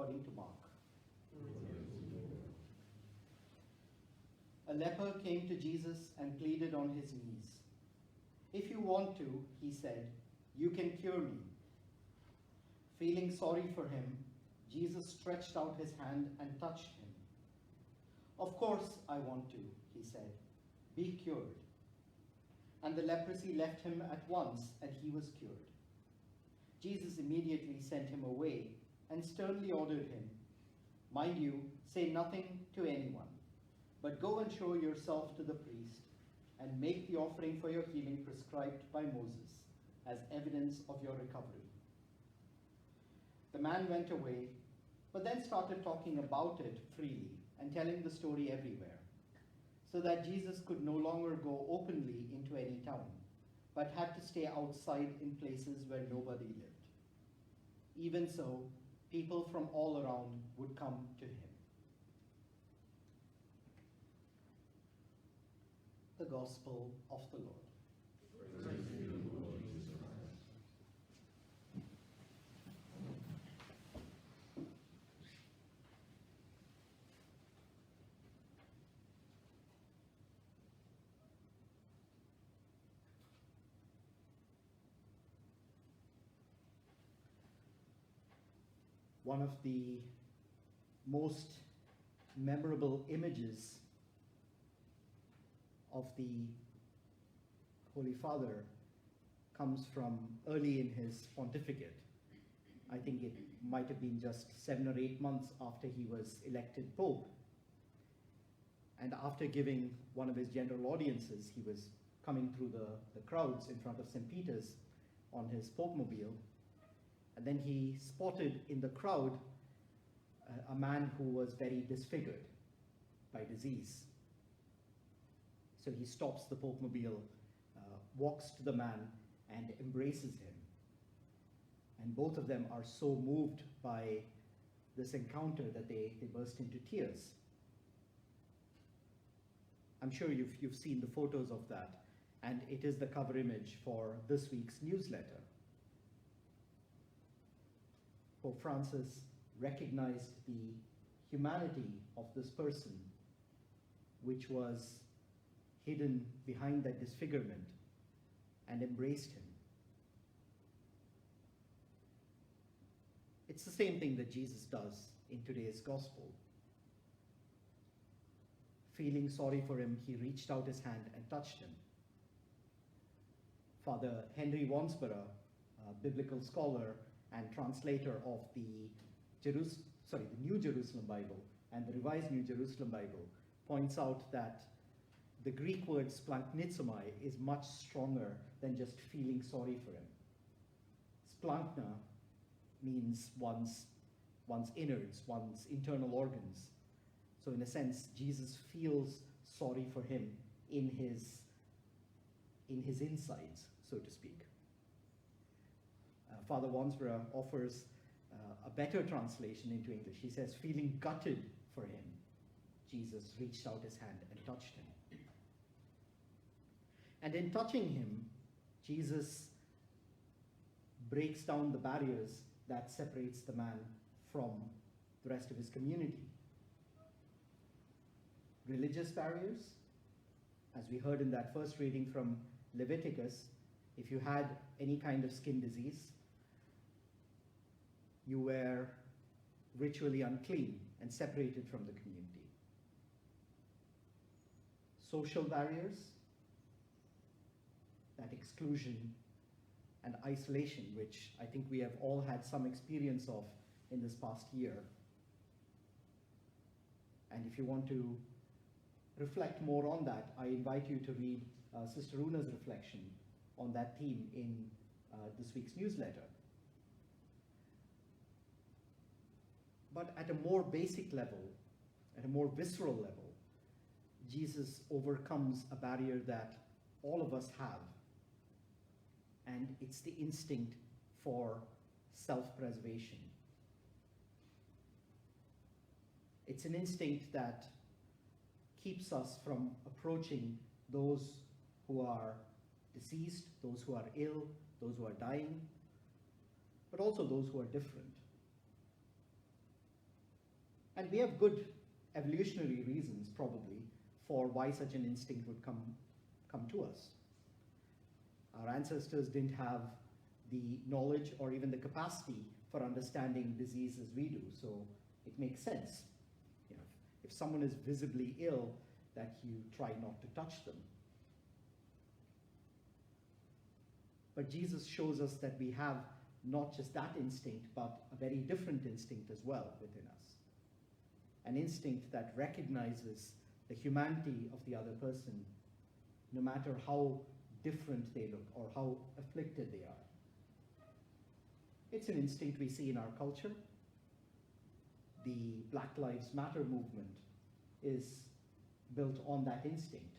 according to Mark. A leper came to Jesus and pleaded on his knees. "If you want to," he said, "you can cure me." Feeling sorry for him, Jesus stretched out his hand and touched him. "Of course I want to," he said. "Be cured." And the leprosy left him at once, and he was cured. Jesus immediately sent him away and sternly ordered him, "Mind you, say nothing to anyone, but go and show yourself to the priest and make the offering for your healing prescribed by Moses as evidence of your recovery." The man went away, but then started talking about it freely and telling the story everywhere, so that Jesus could no longer go openly into any town, but had to stay outside in places where nobody lived. Even so, people from all around would come to him. The Gospel of the Lord. Praise to you, Lord Jesus Christ. One of the most memorable images of the Holy Father comes from early in his pontificate. I think it might have been just 7 or 8 months after he was elected Pope. And after giving one of his general audiences, he was coming through the crowds in front of St. Peter's on his Pope-mobile. And then he spotted in the crowd a man who was very disfigured by disease. So he stops the Pope-mobile, walks to the man and embraces him. And both of them are so moved by this encounter that they burst into tears. I'm sure you've seen the photos of that, and it is the cover image for this week's newsletter. Pope Francis recognized the humanity of this person, which was hidden behind that disfigurement, and embraced him. It's the same thing that Jesus does in today's gospel. Feeling sorry for him, he reached out his hand and touched him. Father Henry Wansborough, a biblical scholar and translator of the New Jerusalem Bible and the Revised New Jerusalem Bible, points out that the Greek word splanknizomai is much stronger than just feeling sorry for him. Splankna means one's innards, one's internal organs. So in a sense, Jesus feels sorry for him in his insides, so to speak. Father Wansborough offers a better translation into English. He says, feeling gutted for him, Jesus reached out his hand and touched him. And in touching him, Jesus breaks down the barriers that separates the man from the rest of his community. Religious barriers, as we heard in that first reading from Leviticus, if you had any kind of skin disease, you were ritually unclean and separated from the community. Social barriers, that exclusion and isolation, which I think we have all had some experience of in this past year. And if you want to reflect more on that, I invite you to read Sister Una's reflection on that theme in this week's newsletter. But at a more basic level, at a more visceral level, Jesus overcomes a barrier that all of us have, and it's the instinct for self-preservation. It's an instinct that keeps us from approaching those who are deceased, those who are ill, those who are dying, but also those who are different. And we have good evolutionary reasons, probably, for why such an instinct would come to us. Our ancestors didn't have the knowledge or even the capacity for understanding disease as we do, so it makes sense. You know, if someone is visibly ill, that you try not to touch them. But Jesus shows us that we have not just that instinct, but a very different instinct as well within us. An instinct that recognizes the humanity of the other person, no matter how different they look or how afflicted they are. It's an instinct we see in our culture. The Black Lives Matter movement is built on that instinct,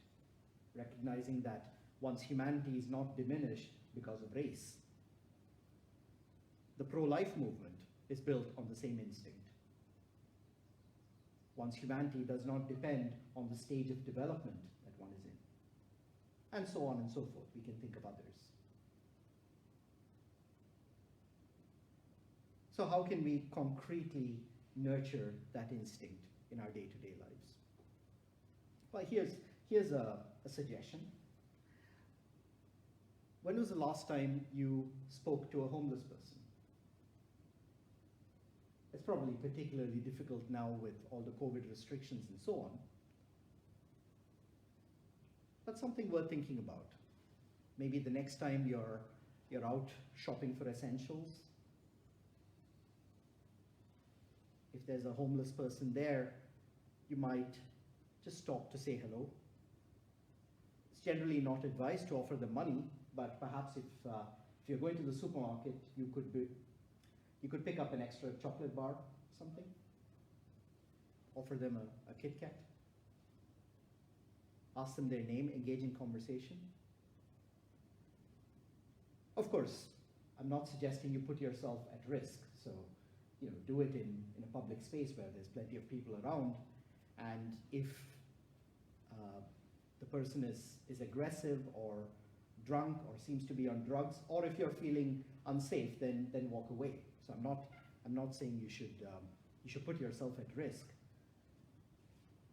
recognizing that one's humanity is not diminished because of race. The pro-life movement is built on the same instinct. One's humanity does not depend on the stage of development that one is in. And so on and so forth. We can think of others. So how can we concretely nurture that instinct in our day-to-day lives? Well, here's a suggestion. When was the last time you spoke to a homeless person? It's probably particularly difficult now with all the COVID restrictions and so on. But something worth thinking about. Maybe the next time you're out shopping for essentials, if there's a homeless person there, you might just stop to say hello. It's generally not advised to offer them money, but perhaps if you're going to the supermarket, you could pick up an extra chocolate bar, something. Offer them a Kit Kat. Ask them their name, engage in conversation. Of course, I'm not suggesting you put yourself at risk, so do it in a public space where there's plenty of people around, and if the person is aggressive or drunk or seems to be on drugs, or if you're feeling unsafe, then walk away. So I'm not saying you should put yourself at risk,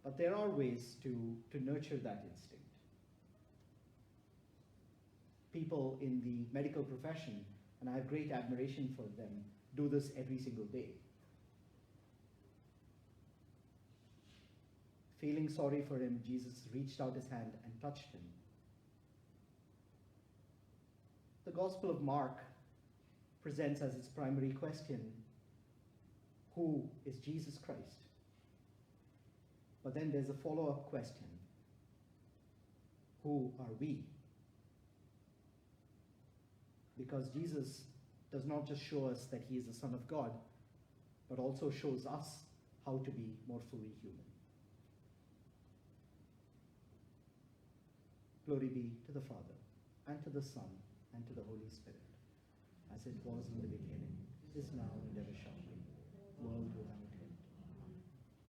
but there are ways to nurture that instinct. People in the medical profession, and I have great admiration for them, do this every single day. Feeling sorry for him, Jesus reached out his hand and touched him. The Gospel of Mark presents as its primary question, who is Jesus Christ? But then there's a follow-up question, who are we? Because Jesus does not just show us that he is the Son of God, but also shows us how to be more fully human. Glory be to the Father, and to the Son, and to the Holy Spirit, as it was in the beginning, is now, and ever shall be, world without